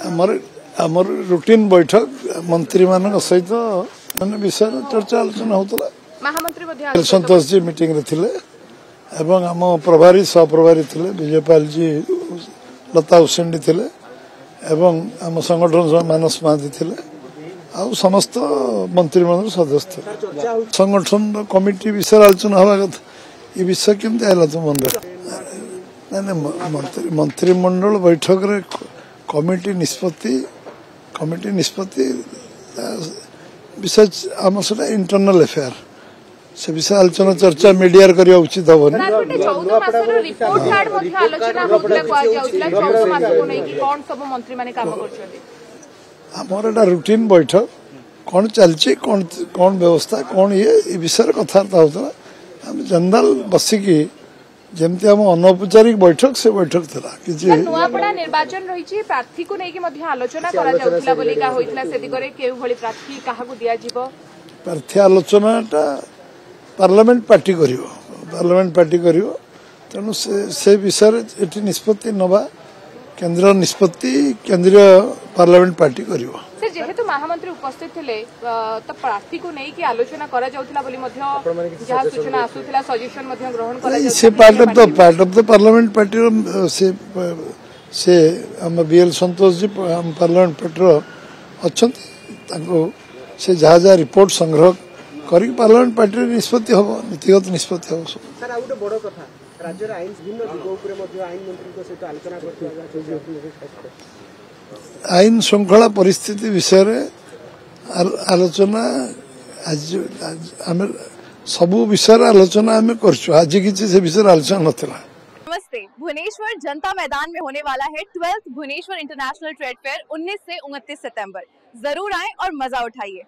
आमर आमर रूटीन बैठक मंत्री मान सहित मान विषय चर्चा आलोचना होता महामंत्री संतोष जी मीटिंग रे थिले एवं आम प्रभारी सहप्रभारी थिले विजयपाल जी लता हुसैन थिले एवं आम संगठन मानस महादी थिले आ समस्त मंत्री मान सदस्य संगठन कमिटी विषय आलोचना हवा कथा ये विषय केमती आला तुम मन मंत्रिमंडल बैठक रे कमिटी निष्पत्ति विषय आम से इंटरनल अफेयर से विषय आलोचना चर्चा मीडिया करने उचित हेनी आमर एटा रूटीन बैठक कौन चलची कौन व्यवस्था कौन ये विषय कथबार्ता होता आम जनरल बसिकी जमती हम अनौपचारिक बैठक से बैठक थिला कि जे नुआपड़ा निर्वाचन रही प्रार्थी को लेकिन आलोचना करा जाउथला बोली का होइतला से दिगरे केउ भली प्रार्थी काहा को दिया जीवो प्रार्थी आलोचनाटा पार्लियामेंट पार्टी करिवो तेणु से विषय एठी निष्पत्ति नबा केंद्र निष्पत्ति केंद्रीय पार्लियामेंट पार्टी करिवो सर जेहेतु महामंत्री उपस्थित थे तो प्रार्थी को नहीं कि आलोचना करा जाउथला बोली मध्य जहा सूचना आसुथला सजेशन मध्य ग्रहण करा जाउथला से part of the parliament party से हम बीएल संतोष जी हम पार्लियामेंट पार्टी अछंती ताको से जहा रिपोर्ट संग्रह करी पार्लियामेंट पार्टी निष्पत्ति हम नीतिगत निष्पत्ति हम सर आ गोटे बड़ कथा राज्य आईन भिन्न दिग उपरे मध्य आईन मंत्री सहित आलोचना करते आईन श्रृंखला परिस्थिति विषय रे आलोचना आज आम सबू विषय आलोचना आम करछु आज किसी से विषय आलोचना नथिला। नमस्ते। भुवनेश्वर जनता मैदान में होने वाला है 12th Bhubaneswar international trade fair 19 से 29 सितंबर। जरूर आएं और मजा उठाइए।